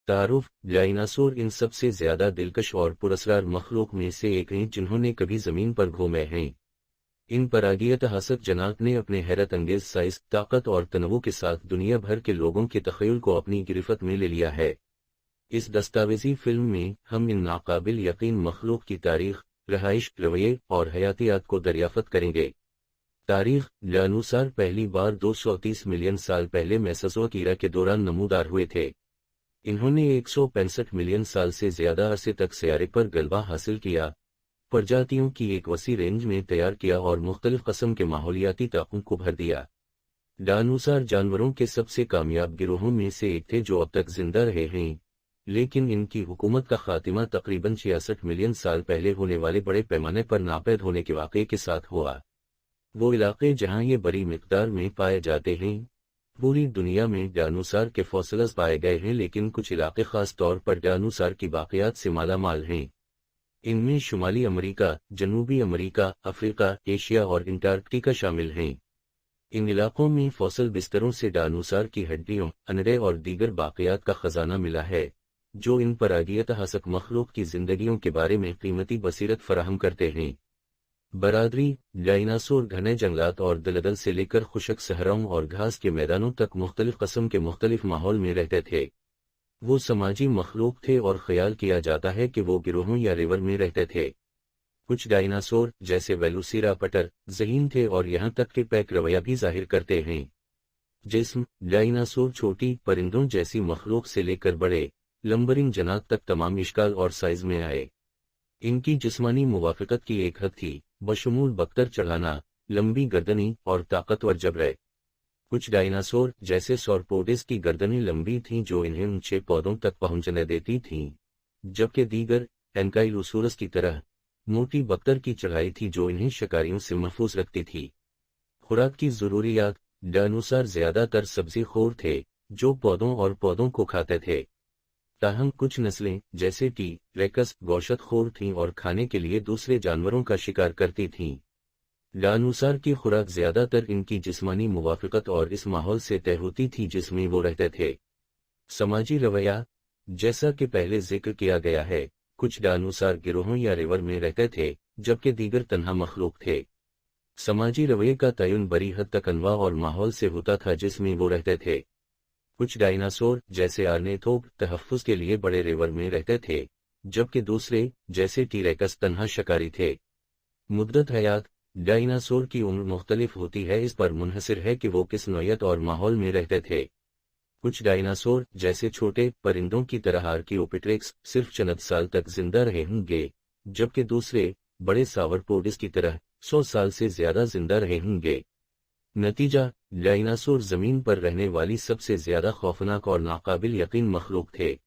तारुफ, डायनासोर इन सबसे ज्यादा दिलकश और पुरस्कार मखलूक में से एक हैं जिन्होंने कभी जमीन पर घूमे हैं। इन परागीयतहासक जनात ने अपने हैरत अंगेज साइज, ताकत और तनवु के साथ दुनिया भर के लोगों के तख़य्युल को अपनी गिरफ्त में ले लिया है। इस दस्तावेजी फिल्म में हम इन नाकाबिल यकीन मखलूक की तारीख, रहाइश, रवैये और हयातियात को दरियाफ्त करेंगे। तारीख के अनुसार पहली बार 230 मिलियन साल पहले मेसोज़ोइक ईरा के दौरान नमूदार हुए थे। इन्होंने 165 मिलियन साल से ज्यादा अरसे तक सियारे पर गलबा हासिल किया, प्रजातियों की एक वसी रेंज में तैयार किया और मुख्तलिफ किस्म के माहौलियाती ताक़ुन को भर दिया। डायनासोर जानवरों के सबसे कामयाब गिरोहों में से एक थे जो अब तक जिंदा रहे हैं, लेकिन इनकी हुकूमत का खात्मा तकरीबन 66 मिलियन साल पहले होने वाले बड़े पैमाने पर नापैद होने के वाक़े के साथ हुआ। वो इलाके जहाँ ये बड़ी मिकदार में पाए जाते हैं, पूरी दुनिया में डायनासोर के फॉसिल्स पाए गए हैं, लेकिन कुछ इलाके खास तौर पर डायनासोर की बाक़ियात से मालामाल हैं। इनमें शुमाली अमेरिका, जनूबी अमेरिका, अफ्रीका, एशिया और अंटार्कटिका शामिल हैं। इन इलाकों में फॉसिल बिस्तरों से डायनासोर की हड्डियों, अंडे और दीगर बाक़ियात का खजाना मिला है, जो इन परागीयतहासक मखलूक की जिंदगियों के बारे में कीमती बसीरत फराहम करते हैं। बरादरी, डायनासोर घने जंगलात और दलदल से लेकर खुशक सहराओं और घास के मैदानों तक मुख्तलिफ किस्म के मुख्तलिफ माहौल में रहते थे। वो समाजी मखलूक थे और ख्याल किया जाता है कि वो गिरोहों या रिवर में रहते थे। कुछ डायनासोर जैसे वेलोसिराप्टर ज़हीन थे और यहाँ तक कि पैक रवैया भी जाहिर करते हैं। जिस्म, डायनासोर छोटी परिंदों जैसी मखलूक से लेकर बड़े लंबरिंग जनात तक तमाम इश्काल और साइज में आए। इनकी जिस्मानी मुवाफ़क़त की एक हद थी, बशमूल बख्तर चढ़ाना, लंबी गर्दनी और ताकतवर जबड़े। कुछ डायनासोर जैसे सॉरपोडिस की गर्दनें लंबी थीं जो इन्हें ऊंचे पौधों तक पहुंचने देती थीं, जबकि दीगर एंकाइलोसोरस की तरह मोटी बख्तर की चढ़ाई थी जो इन्हें शिकारियों से महफूज रखती थी। खुराक की ज़रूरियात, डायनासोर ज्यादातर सब्जी खोर थे जो पौधों और पौधों को खाते थे। ताहम कुछ नस्लें जैसे टी रेकस गोशत खोर थीं और खाने के लिए दूसरे जानवरों का शिकार करती थीं। डायनासोर की खुराक ज्यादातर इनकी जिस्मानी मुवाफ़क़त और इस माहौल से तय होती थी जिसमें वो रहते थे। समाजी रवैया, जैसा कि पहले जिक्र किया गया है, कुछ डायनासोर गिरोहों या रिवर में रहते थे जबकि दीगर तन्हा मखलूक थे। समाजी रवैये का तयन बड़ी हद तक अनवा और माहौल से होता था जिसमें वो रहते थे। कुछ डायनासोर जैसे आर्नेथोप तहफ़्फ़ुज़ के लिए बड़े रिवर में रहते थे, जबकि दूसरे जैसे टी-रेक्स तन्हा शिकारी थे। मुद्दत हयात, डायनासोर की उम्र मुख्तलिफ होती है, इस पर मुनहसिर है कि वो किस नौयत और माहौल में रहते थे। कुछ डायनासोर जैसे छोटे परिंदों की तरह आर्कियोपिटेरक्स सिर्फ चंद साल तक जिंदा रहे होंगे, जबकि दूसरे बड़े सावरपोडिस की तरह 100 साल से ज्यादा जिंदा रहे होंगे। नतीजा, डायनासोर जमीन पर रहने वाली सबसे ज्यादा खौफनाक और नाकाबिल यकीन मखलूक थे।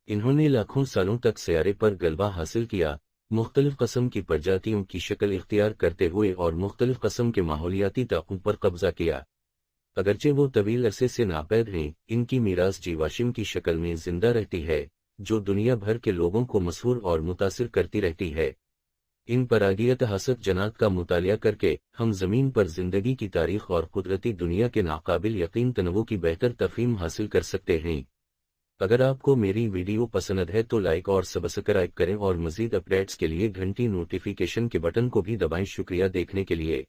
इन्होंने लाखों सालों तक सियारे पर गलबा हासिल किया, मुख्तलिफ किस्म की प्रजातियों की शक्ल इख्तियार करते हुए और मुख्तलिफ किस्म के माहौलियाती ताक़ुन पर कब्जा किया। अगरचे वो तवील अरसे से नापैद हैं, इनकी मीरास जीवाश्म की शक्ल में जिंदा रहती है, जो दुनिया भर के लोगों को मसहूर और मुतासिर करती रहती है। इन परागीयतहासक जनात का मुतालिया करके हम ज़मीन पर जिंदगी की तारीख और कुदरती दुनिया के नाकाबिल यकीन तनवु की बेहतर तफ़हीम हासिल कर सकते हैं। अगर आपको मेरी वीडियो पसंद है तो लाइक और सब्सक्राइब करें और मज़ीद अपडेट्स के लिए घंटी नोटिफिकेशन के बटन को भी दबाएं। शुक्रिया देखने के लिए।